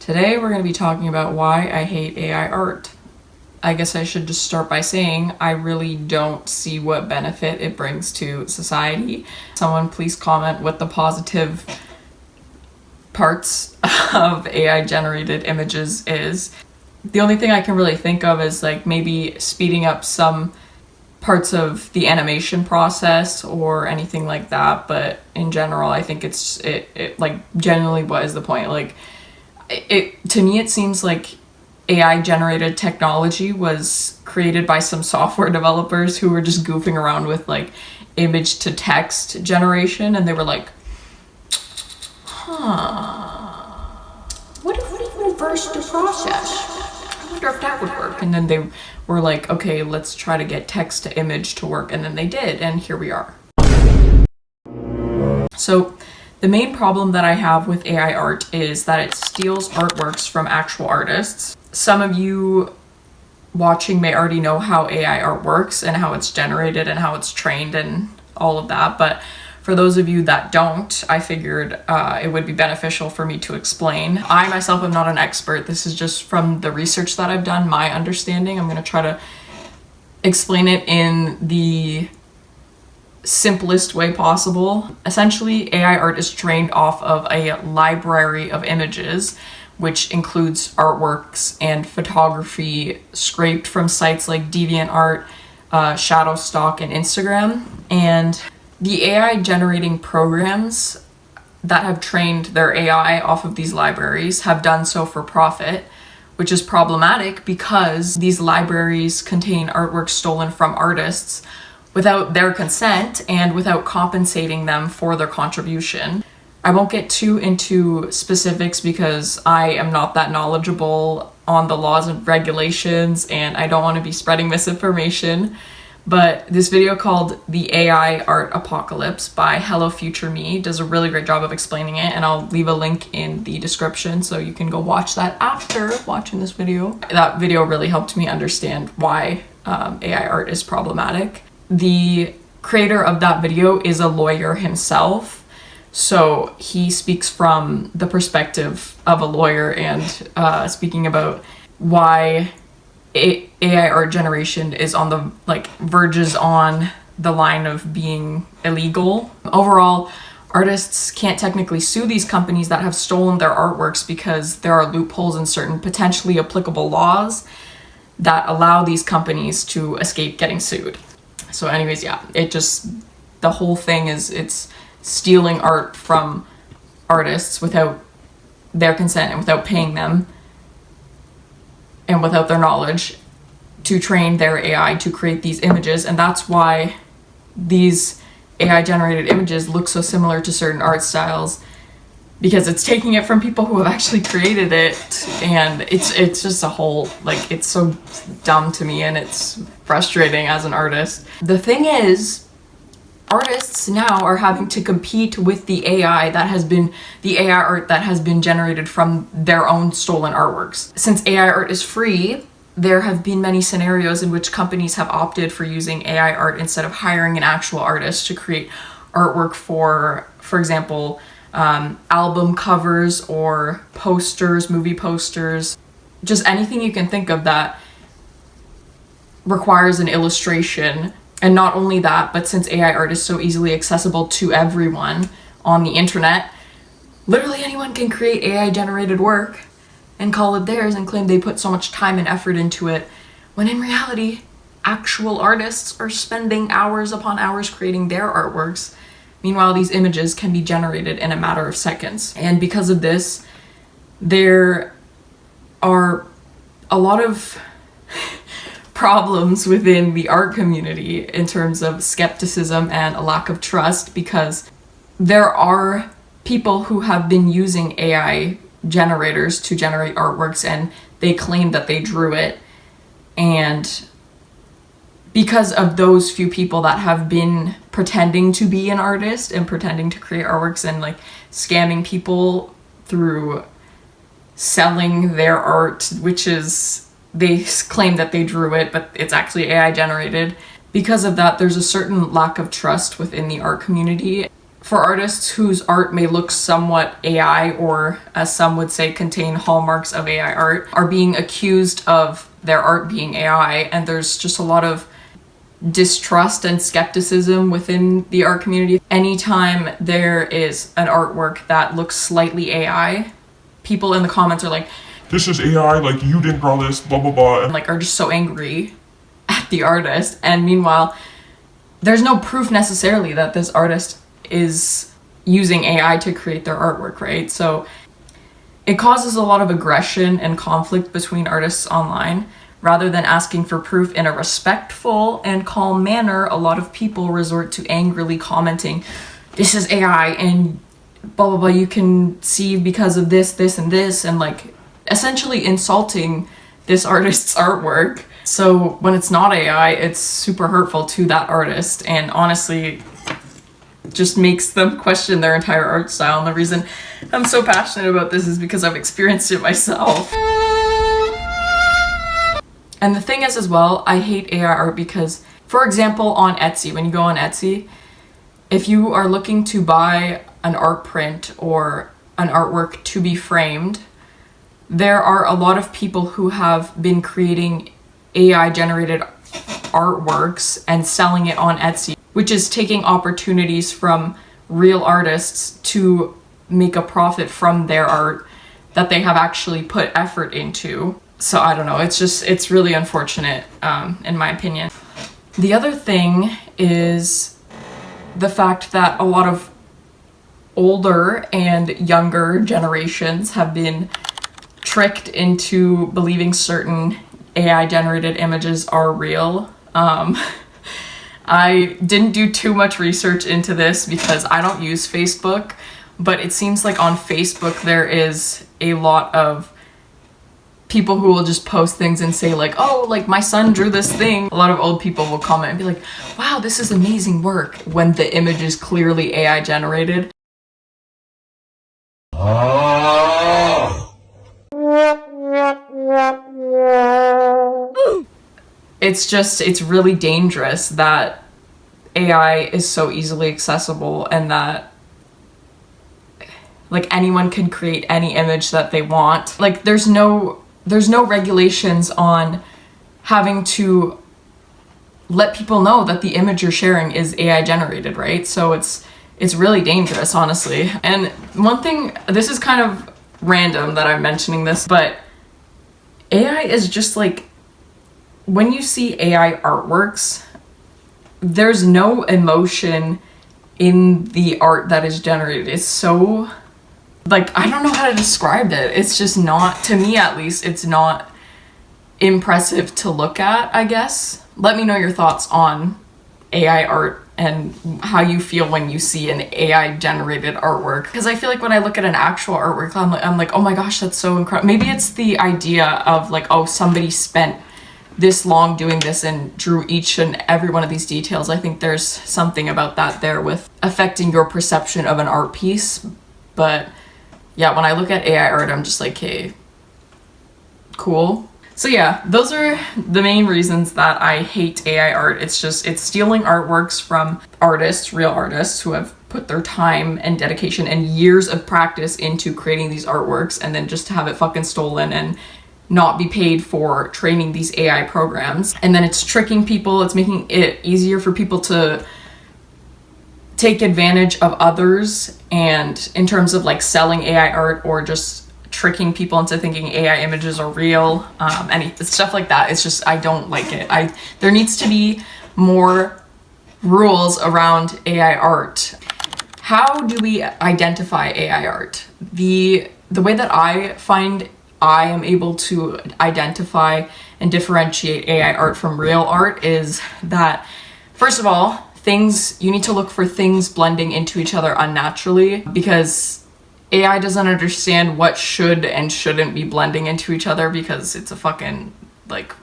Today we're going to be talking about why I hate AI art. I guess I should just start by saying I really don't see what benefit it brings to society. Someone please comment what the positive parts of AI generated images is. The only thing I can really think of is like maybe speeding up some parts of the animation process or anything like that, but in general I think it like generally what is the point? Like to me it seems like AI generated technology was created by some software developers who were just goofing around with like image to text generation, and they were like, what if we reversed the process? I wonder if that would work. And then they were like, okay, let's try to get text to image to work, and then they did, and here we are. So the main problem that I have with AI art is that it steals artworks from actual artists. Some of you watching may already know how AI art works and how it's generated and how it's trained and all of that, but for those of you that don't, I figured it would be beneficial for me to explain. I myself am not an expert. This is just from the research that I've done, my understanding. I'm going to try to explain it in the simplest way possible. Essentially, AI art is trained off of a library of images, which includes artworks and photography scraped from sites like DeviantArt, Shutterstock, and Instagram. And the AI generating programs that have trained their AI off of these libraries have done so for profit, which is problematic because these libraries contain artwork stolen from artists without their consent and without compensating them for their contribution. I won't get too into specifics because I am not that knowledgeable on the laws and regulations, and I don't want to be spreading misinformation. But this video called The AI Art Apocalypse by Hello Future Me does a really great job of explaining it, and I'll leave a link in the description so you can go watch that after watching this video. That video really helped me understand why AI art is problematic. The creator of that video is a lawyer himself, so he speaks from the perspective of a lawyer and speaking about why AI art generation is on the verges on the line of being illegal. Overall, artists can't technically sue these companies that have stolen their artworks because there are loopholes in certain potentially applicable laws that allow these companies to escape getting sued. So anyways, yeah, the whole thing is it's stealing art from artists without their consent and without paying them and without their knowledge to train their AI to create these images. And that's why these AI generated images look so similar to certain art styles, because it's taking it from people who have actually created it. And it's just a whole, it's so dumb to me, and it's frustrating as an artist. The thing is, artists now are having to compete with the AI art that has been generated from their own stolen artworks. Since AI art is free, there have been many scenarios in which companies have opted for using AI art instead of hiring an actual artist to create artwork for example, album covers or posters, movie posters, just anything you can think of that requires an illustration. And not only that, but since AI art is so easily accessible to everyone on the internet, literally anyone can create AI generated work and call it theirs and claim they put so much time and effort into it, when in reality, actual artists are spending hours upon hours creating their artworks. Meanwhile, these images can be generated in a matter of seconds. And because of this, there are a lot of problems within the art community in terms of skepticism and a lack of trust, because there are people who have been using AI generators to generate artworks and they claim that they drew it, and because of those few people that have been pretending to be an artist and pretending to create artworks and scamming people through selling their art, which is, they claim that they drew it, but it's actually AI generated. Because of that, there's a certain lack of trust within the art community. for artists whose art may look somewhat AI, or as some would say, contain hallmarks of AI art, are being accused of their art being AI, and there's just a lot of distrust and skepticism within the art community. Anytime there is an artwork that looks slightly AI, people in the comments are like, this is AI, like you didn't draw this, blah blah blah, and like are just so angry at the artist. And meanwhile, there's no proof necessarily that this artist is using AI to create their artwork, right? So it causes a lot of aggression and conflict between artists online. Rather than asking for proof in a respectful and calm manner, a lot of people resort to angrily commenting, this is AI and blah blah blah, you can see because of this, this, and this, and like essentially insulting this artist's artwork. So when it's not AI, it's super hurtful to that artist, and honestly just makes them question their entire art style. And the reason I'm so passionate about this is because I've experienced it myself. And the thing is as well, I hate AI art because, for example, on Etsy, when you go on Etsy, if you are looking to buy an art print or an artwork to be framed, there are a lot of people who have been creating AI generated artworks and selling it on Etsy, which is taking opportunities from real artists to make a profit from their art that they have actually put effort into. So I don't know, it's really unfortunate, in my opinion. The other thing is the fact that a lot of older and younger generations have been tricked into believing certain AI generated images are real. I didn't do too much research into this because I don't use Facebook, but it seems like on Facebook there is a lot of people who will just post things and say like, oh, like my son drew this thing. A lot of old people will comment and be like, wow, this is amazing work, when the image is clearly AI generated. It's really dangerous that AI is so easily accessible and that like anyone can create any image that they want. Like there's no regulations on having to let people know that the image you're sharing is AI generated, right? So it's really dangerous, honestly. And one thing, this is kind of random that I'm mentioning this, but AI is just like, when you see AI artworks, there's no emotion in the art that is generated. It's so, like, I don't know how to describe it. It's just not, to me at least, it's not impressive to look at, I guess. Let me know your thoughts on AI art and how you feel when you see an AI generated artwork. Because I feel like when I look at an actual artwork, I'm like, oh my gosh, that's so incredible. Maybe it's the idea of like, oh, somebody spent this long doing this and drew each and every one of these details. I think there's something about that there with affecting your perception of an art piece. But yeah, when I look at AI art, I'm just like, hey, cool. So yeah, those are the main reasons that I hate AI art. It's stealing artworks from artists, real artists who have put their time and dedication and years of practice into creating these artworks, and then just to have it fucking stolen and not be paid for training these AI programs. And then it's tricking people. It's making it easier for people to take advantage of others, and in terms of like selling AI art or just tricking people into thinking AI images are real, and stuff like that. It's just, I don't like it. There needs to be more rules around AI art. How do we identify AI art? The way that I find I am able to identify and differentiate AI art from real art is that, first of all, you need to look for things blending into each other unnaturally, because AI doesn't understand what should and shouldn't be blending into each other, because it's a fucking, like,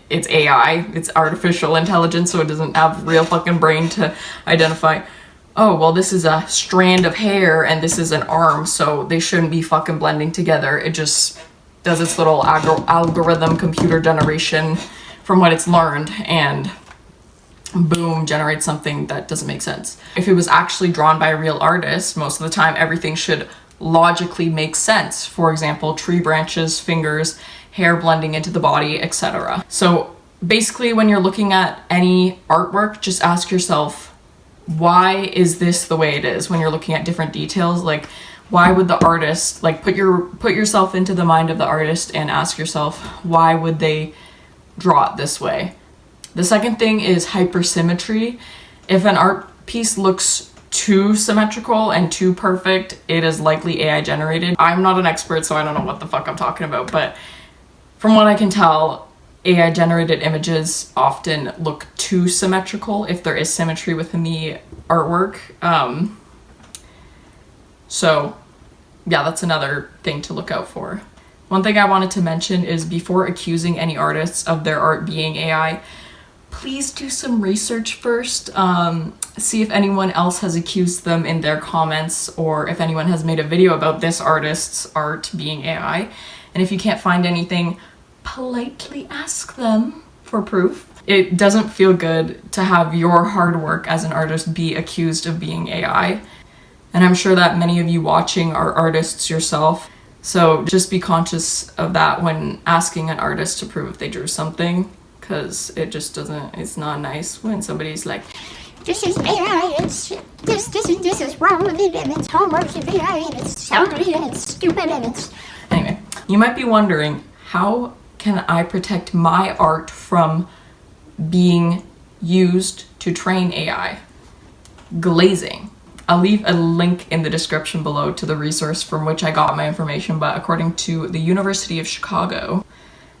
it's AI, it's artificial intelligence, so it doesn't have real fucking brain to identify, oh, well, this is a strand of hair and this is an arm, so they shouldn't be fucking blending together. It just does its little algorithm computer generation from what it's learned, and boom, generate something that doesn't make sense. If it was actually drawn by a real artist, most of the time everything should logically make sense. For example, tree branches, fingers, hair blending into the body, etc. So basically, when you're looking at any artwork, just ask yourself, why is this the way it is? When you're looking at different details, like, why would the artist, like, put yourself into the mind of the artist and ask yourself, why would they draw it this way? The second thing is hypersymmetry. If an art piece looks too symmetrical and too perfect, it is likely AI generated. I'm not an expert, so I don't know what the fuck I'm talking about, but from what I can tell, AI generated images often look too symmetrical if there is symmetry within the artwork. So yeah, that's another thing to look out for. One thing I wanted to mention is, before accusing any artists of their art being AI, please do some research first. See if anyone else has accused them in their comments, or if anyone has made a video about this artist's art being AI. And if you can't find anything, politely ask them for proof. It doesn't feel good to have your hard work as an artist be accused of being AI. And I'm sure that many of you watching are artists yourself. So just be conscious of that when asking an artist to prove if they drew something, because it just doesn't, it's not nice when somebody's like, this is AI, this is wrong with it, and it's homework of AI, and it's ugly, and it's stupid, and it's... Anyway, you might be wondering, how can I protect my art from being used to train AI? Glazing. I'll leave a link in the description below to the resource from which I got my information, but according to the University of Chicago,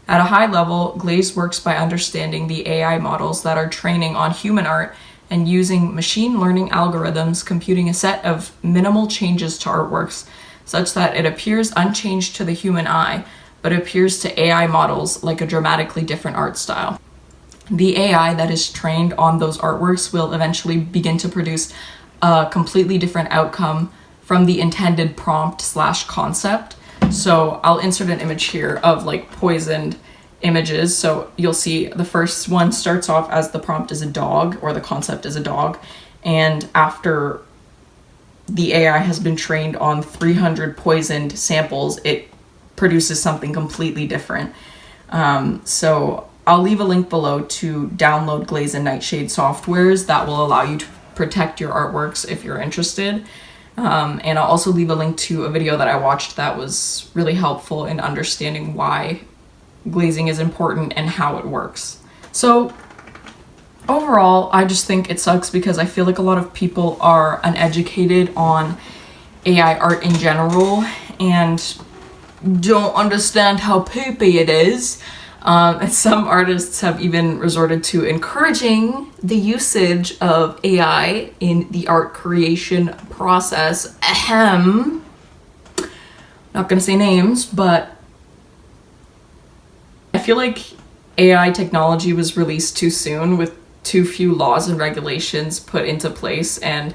at a high level, glaze works by understanding the AI models that are training on human art and using machine learning algorithms computing a set of minimal changes to artworks such that it appears unchanged to the human eye, but appears to AI models like a dramatically different art style. The AI that is trained on those artworks will eventually begin to produce a completely different outcome from the intended prompt/concept. So I'll insert an image here of like poisoned images. So you'll see the first one starts off as the prompt is a dog, or the concept is a dog. And after the AI has been trained on 300 poisoned samples, it produces something completely different. So I'll leave a link below to download glaze and nightshade softwares that will allow you to protect your artworks if you're interested. And I'll also leave a link to a video that I watched that was really helpful in understanding why glazing is important and how it works. So overall, I just think it sucks because I feel like a lot of people are uneducated on AI art in general and don't understand how poopy it is. And some artists have even resorted to encouraging the usage of AI in the art creation process. Ahem. Not gonna say names, but I feel like AI technology was released too soon with too few laws and regulations put into place, and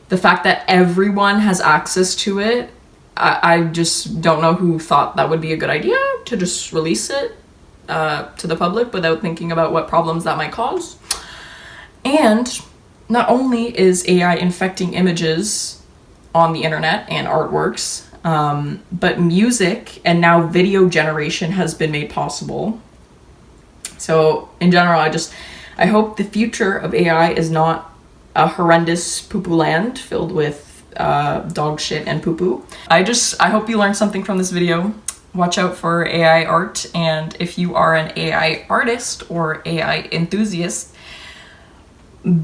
the fact that everyone has access to it, I just don't know who thought that would be a good idea to just release it to the public without thinking about what problems that might cause. And not only is AI infecting images on the internet and artworks, but music and now video generation has been made possible. So in general, I hope the future of AI is not a horrendous poo-poo land filled with dog shit and poo-poo. I hope you learned something from this video. Watch out for AI art, and if you are an AI artist or AI enthusiast,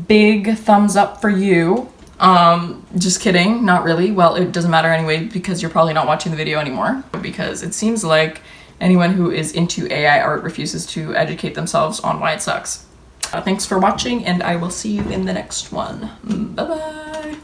big thumbs up for you. Just kidding, not really. Well, it doesn't matter anyway because you're probably not watching the video anymore, because it seems like anyone who is into AI art refuses to educate themselves on why it sucks. Thanks for watching, and I will see you in the next one. Bye-bye.